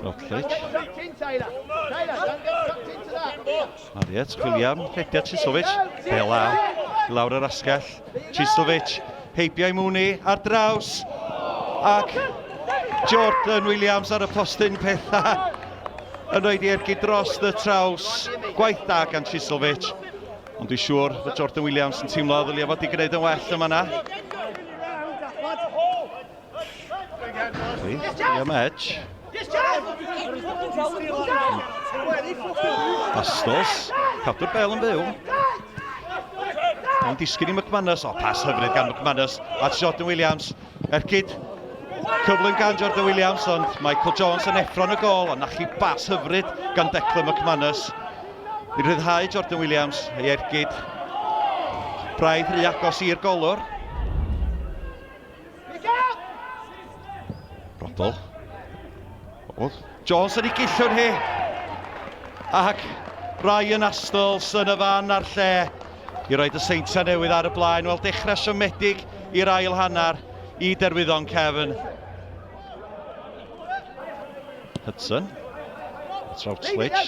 Routledge. Mariet, chwiliam, rhediad Chislewicz. Pêl lawr yr asgell. Chislewicz, heibio i mwni ar draws. Ac Jordan Williams ar y postyn pella. Yn oed i ergyd dros y traws. Gwaith da gan Chislewicz. Ond dwi'n siŵr fod Jordan Williams yn teimlo ddylia fod i gwneud yn well yma na. Liam Edge. Bastos. Cadw'r Pêl yn fyw. Mae'n disgyn i McManus. O, pas hyfryd gan McManus. At Jordan Williams. Ergyd. Cyflym gan Jordan Williams, ond Michael Jones yn effro'n y gol. Ond nachi bas hyfryd gan Declan McManus. I ryddhau Jordan Williams, ei ergyd. Braidd rhy agos i'r golwr. Rodol. Jones yn ei gillwr hi. Ac Ryan Astles yn y fan ar lle i roed y Seintiau Newydd ar y blaen. Wel, dechrau siomedig i'r ail hannar i Derwyddon Cefn. Hudson. Routledge.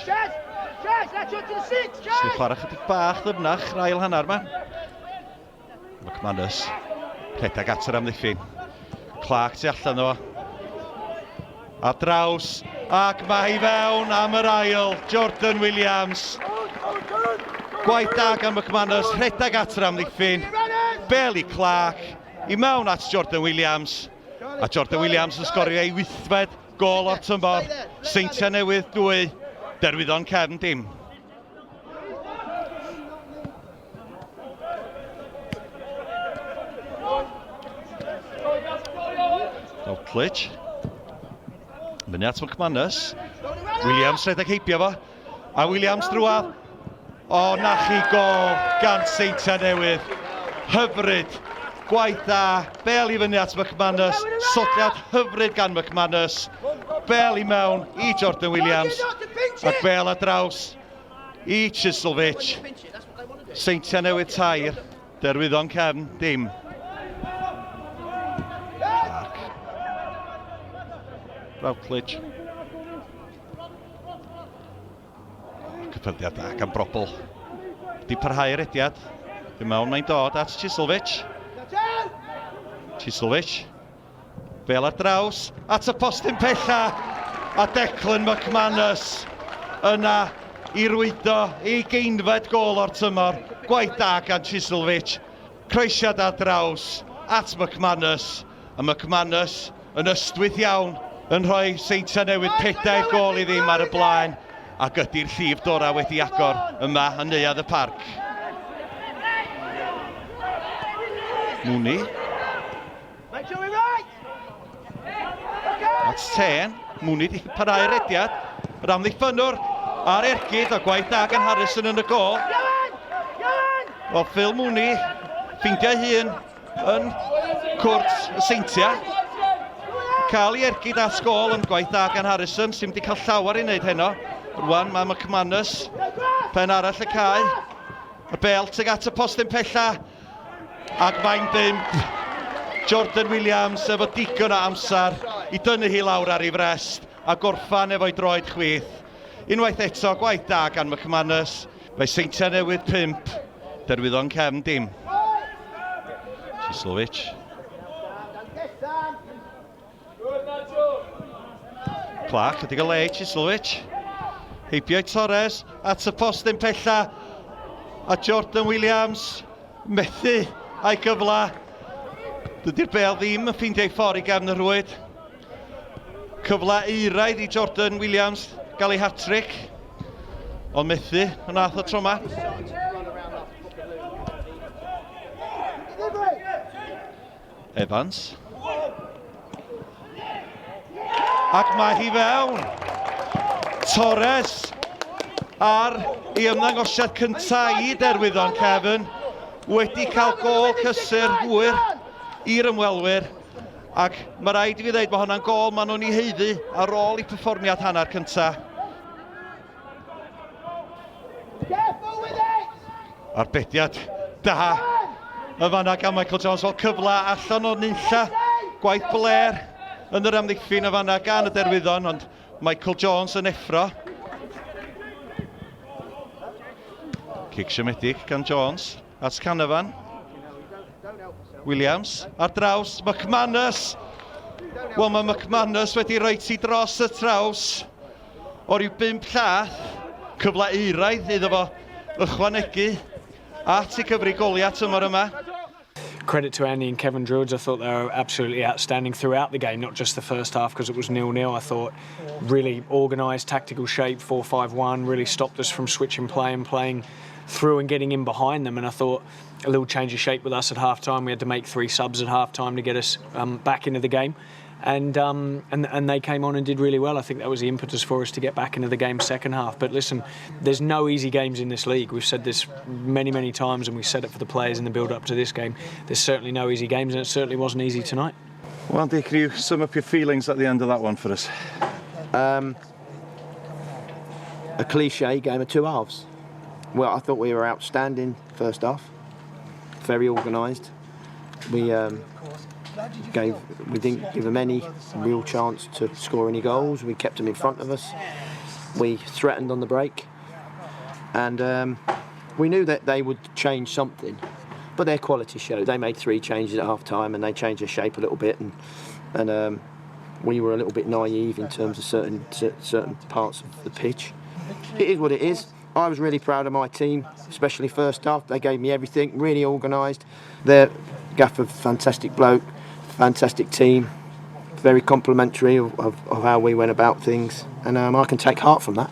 Sy'n chwarae chydig bach ddyfnach yr ail hannar yma. McManus. Rhedag at yr amddiffyn. Clark tu allan o. A draws. Ac mae hi fewn am yr ail. Jordan Williams. Gwaith da gan McManus. Rhedag at yr amddiffyn. Bêl i Clark. I mewn at Jordan Williams. A Jordan Williams yn sgorio ei wythfed gol o'r tymor. Seintiau Newydd 2. Derwyddon Cefn dim. Routledge. Fyny at McManus. Williams rhedeg heibio fo. A Williams drwadd. O, nachi gol gan Seintiau Newydd. Hyfryd. Gwaith da. Bêl i fyny at McManus. Sodliad hyfryd gan McManus. Bêl i mewn i Jordan Williams. Ac bêl a draws i Chislewicz. Seintiau Newydd 3. Derwyddon Cefn dim. Routledge. Cyffyrddiad da gan Brobl. Di parhau'r ediad. Di mewn mae'n dod at Chislewicz. Chislewicz. Bêl ar draws. At y postyn pella. A Declan McManus. Yna i rwydo ei geinfed gol o'r tymor. Gwaith da gan Chislewicz. Croesiad ar draws at McManus. A McManus yn ystwyth iawn yn rhoi Seintiau Newydd 4 gol i ddim ar y blaen. Ac ydy'r llif dora wedi agor yma yn neuadd y parc. Mwni. At 10. Mwni di parhau'r ediad. Yr amddiffynwr ar ergyd a gwaith da gan Harrison yn y gol. Wel, Phil Mwni ffeindio hun yn cwrt y Seintiau. Cael ei ergyd at gol yn gwaith da gan Harrison sy'n wedi cael llawer i wneud heno. Rwan mae McManus pen arall y cae. Y bêl tuag at y postyn pella. Ac mae'n 5. Jordan Williams efo digon o amser i dynnu hi lawr ar ei frest a gorffan efo'i droed chwith. Unwaith eto, gwaith da gan McManus. Fe Seintiau Newydd 5. Derwyddon Cefn dim. Chislewicz. Clark, ydig o le i Chislewicz. Heibio i Torres at y postyn pella. A Jordan Williams methu a'i gyfla. Dydy'r bêl ddim yn ffeindio ei ffordd i gefn y rwyd. Cyfla euraidd i Jordan Williams gael ei hat-trick. Ond methu yn ath o troma. Evans. Ac mae hi fewn. Torres ar ei ymddangosiad cyntaf i Derwyddon Cefn. Wedi cael gol cysur hwyr i'r ymwelwyr. Ac mae rhaid i fi ddeud bod hwnna'n gol maen nhw'n ei heiddi ar ôl i perfformiad hanner cyntaf. Arbediad da yn fanna gan Michael Jones. Fel cyfla allan o nunlla. Gwaith bler yn yr amddiffyn yn fanna gan y Derwyddon. Ond Michael Jones yn effro. Cic siomedig gan Jones. At Canavan. Williams. Ar draws. McManus. Wel, mae McManus wedi rhoi ti dros y traws. O ryw 5 llath. Cyfle euraidd iddo fo ychwanegu at I cyfri goliad tymor yma. Credit to Andy and Kevin Druids. I thought they were absolutely outstanding throughout the game, not just the first half because it was 0-0. I thought really organised, tactical shape, 4-5-1, really stopped us from switching play and playing through and getting in behind them. And I thought a little change of shape with us at half-time. We had to make 3 subs at half-time to get us back into the game. And they came on and did really well. I think that was the impetus for us to get back into the game second half. But listen, there's no easy games in this league. We've said this many times, and we said it for the players in the build-up to this game. There's certainly no easy games, and it certainly wasn't easy tonight. Well, Andy, can you sum up your feelings at the end of that one for us? A cliche game of 2 halves. Well, I thought we were outstanding first half. Very organised. We didn't give them any real chance to score any goals. We kept them in front of us. We threatened on the break, and we knew that they would change something. But their quality showed. They made 3 changes at half time, and they changed their shape a little bit. And we were a little bit naive in terms of certain parts of the pitch. It is what it is. I was really proud of my team, especially first half. They gave me everything, really organised. Their gaffer, fantastic bloke. Fantastic team, very complimentary of how we went about things, and I can take heart from that.